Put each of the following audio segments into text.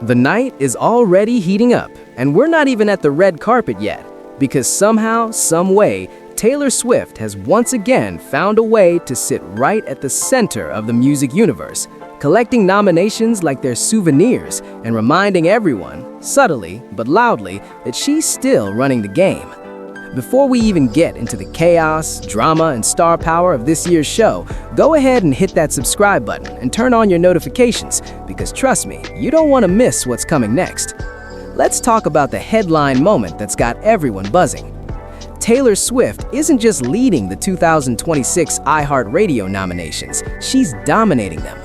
The night is already heating up, and we're not even at the red carpet yet, because somehow, some way, Taylor Swift has once again found a way to sit right at the center of the music universe, collecting nominations like they're souvenirs and reminding everyone, subtly but loudly, that she's still running the game. Before we even get into the chaos, drama, and star power of this year's show, go ahead and hit that subscribe button and turn on your notifications, because trust me, you don't want to miss what's coming next. Let's talk about the headline moment that's got everyone buzzing. Taylor Swift isn't just leading the 2026 iHeartRadio nominations, she's dominating them.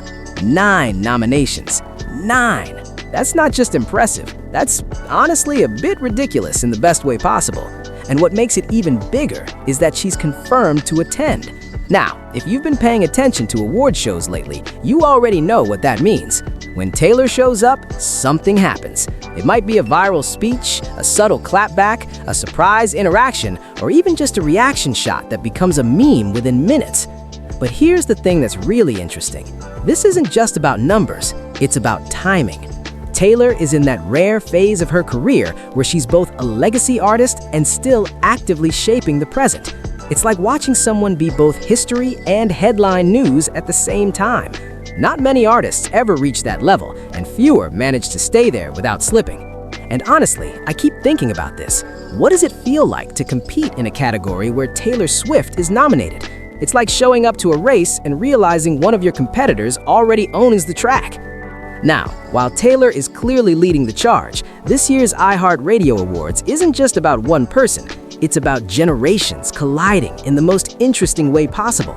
9 nominations. 9! That's not just impressive, that's honestly a bit ridiculous in the best way possible. And what makes it even bigger is that she's confirmed to attend. Now, if you've been paying attention to award shows lately, you already know what that means. When Taylor shows up, something happens. It might be a viral speech, a subtle clapback, a surprise interaction, or even just a reaction shot that becomes a meme within minutes. But here's the thing that's really interesting. This isn't just about numbers, it's about timing. Taylor is in that rare phase of her career where she's both a legacy artist and still actively shaping the present. It's like watching someone be both history and headline news at the same time. Not many artists ever reach that level, and fewer manage to stay there without slipping. And honestly, I keep thinking about this. What does it feel like to compete in a category where Taylor Swift is nominated? It's like showing up to a race and realizing one of your competitors already owns the track. Now, while Taylor is clearly leading the charge, this year's iHeartRadio Awards isn't just about one person. It's about generations colliding in the most interesting way possible.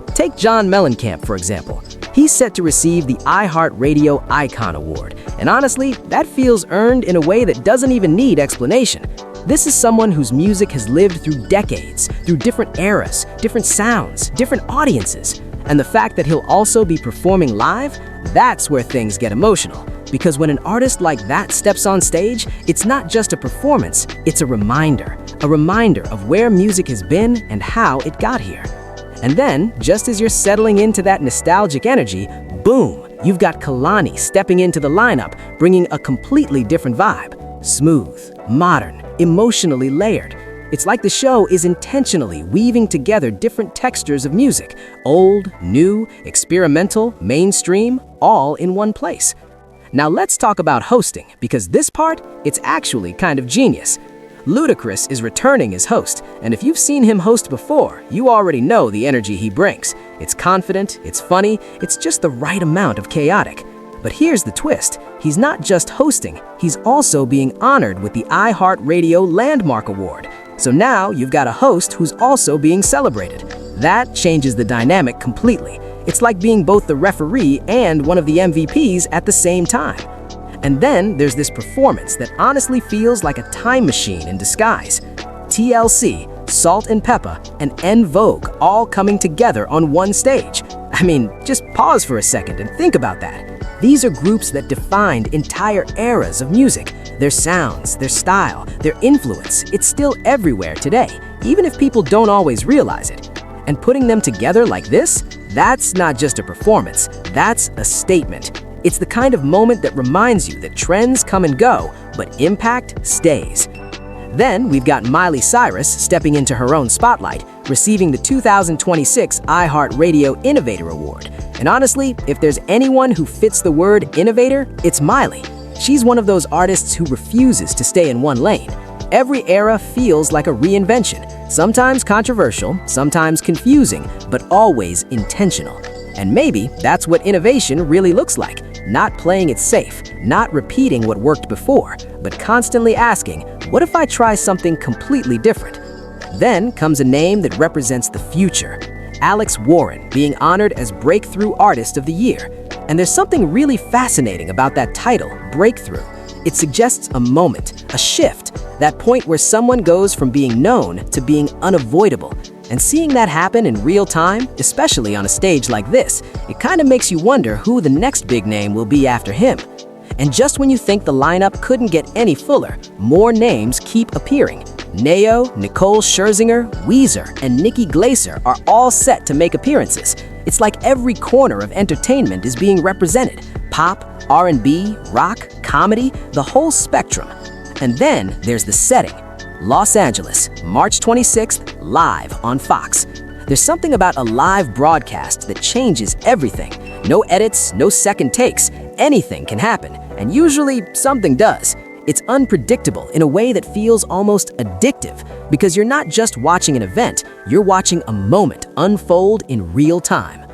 Take John Mellencamp, for example. He's set to receive the iHeartRadio Icon Award, and honestly, that feels earned in a way that doesn't even need explanation. This is someone whose music has lived through decades, through different eras, different sounds, different audiences. And the fact that he'll also be performing live, that's where things get emotional. Because when an artist like that steps on stage, it's not just a performance, it's a reminder of where music has been and how it got here. And then, just as you're settling into that nostalgic energy, boom, you've got Kalani stepping into the lineup, bringing a completely different vibe. Smooth, modern, emotionally layered. It's like the show is intentionally weaving together different textures of music, old, new, experimental, mainstream, all in one place. Now let's talk about hosting, because this part, it's actually kind of genius. Ludacris is returning as host, and if you've seen him host before, you already know the energy he brings. It's confident, it's funny, it's just the right amount of chaotic. But here's the twist. He's not just hosting, he's also being honored with the iHeartRadio Landmark Award. So now you've got a host who's also being celebrated. That changes the dynamic completely. It's like being both the referee and one of the MVPs at the same time. And then there's this performance that honestly feels like a time machine in disguise. TLC, Salt and Peppa, and En Vogue all coming together on one stage. I mean, just pause for a second and think about that. These are groups that defined entire eras of music. Their sounds, their style, their influence, it's still everywhere today, even if people don't always realize it. And putting them together like this, that's not just a performance, that's a statement. It's the kind of moment that reminds you that trends come and go, but impact stays. Then we've got Miley Cyrus stepping into her own spotlight, receiving the 2026 iHeartRadio Innovator Award. And honestly, if there's anyone who fits the word innovator, it's Miley. She's one of those artists who refuses to stay in one lane. Every era feels like a reinvention, sometimes controversial, sometimes confusing, but always intentional. And maybe that's what innovation really looks like. Not playing it safe, not repeating what worked before, but constantly asking, what if I try something completely different? Then comes a name that represents the future. Alex Warren being honored as Breakthrough Artist of the Year. And there's something really fascinating about that title, Breakthrough. It suggests a moment, a shift, that point where someone goes from being known to being unavoidable. And seeing that happen in real time, especially on a stage like this, it kind of makes you wonder who the next big name will be after him. And just when you think the lineup couldn't get any fuller, more names keep appearing. Neo, Nicole Scherzinger, Weezer, and Nikki Glaser are all set to make appearances. It's like every corner of entertainment is being represented. Pop, R&B, rock, comedy, the whole spectrum. And then there's the setting. Los Angeles, March 26th, live on Fox. There's something about a live broadcast that changes everything. No edits, no second takes. Anything can happen, and usually something does. It's unpredictable in a way that feels almost addictive because you're not just watching an event, you're watching a moment unfold in real time.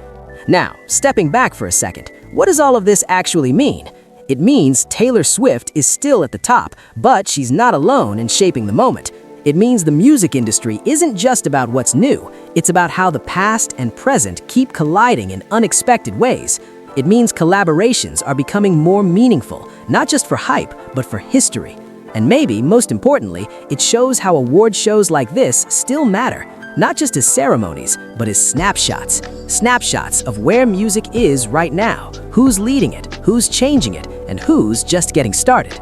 Now, stepping back for a second, what does all of this actually mean? It means Taylor Swift is still at the top, but she's not alone in shaping the moment. It means the music industry isn't just about what's new, it's about how the past and present keep colliding in unexpected ways. It means collaborations are becoming more meaningful, not just for hype, but for history. And maybe, most importantly, it shows how award shows like this still matter, not just as ceremonies, but as snapshots. Snapshots of where music is right now, who's leading it, who's changing it, and who's just getting started.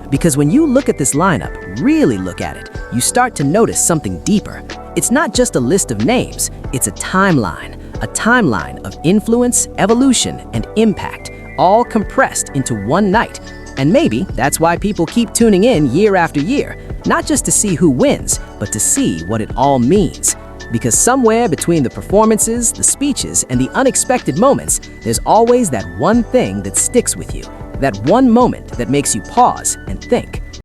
Because when you look at this lineup, really look at it, you start to notice something deeper. It's not just a list of names, it's a timeline of influence, evolution, and impact, all compressed into one night. And maybe that's why people keep tuning in year after year, not just to see who wins, but to see what it all means. Because somewhere between the performances, the speeches, and the unexpected moments, there's always that one thing that sticks with you, that one moment that makes you pause and think.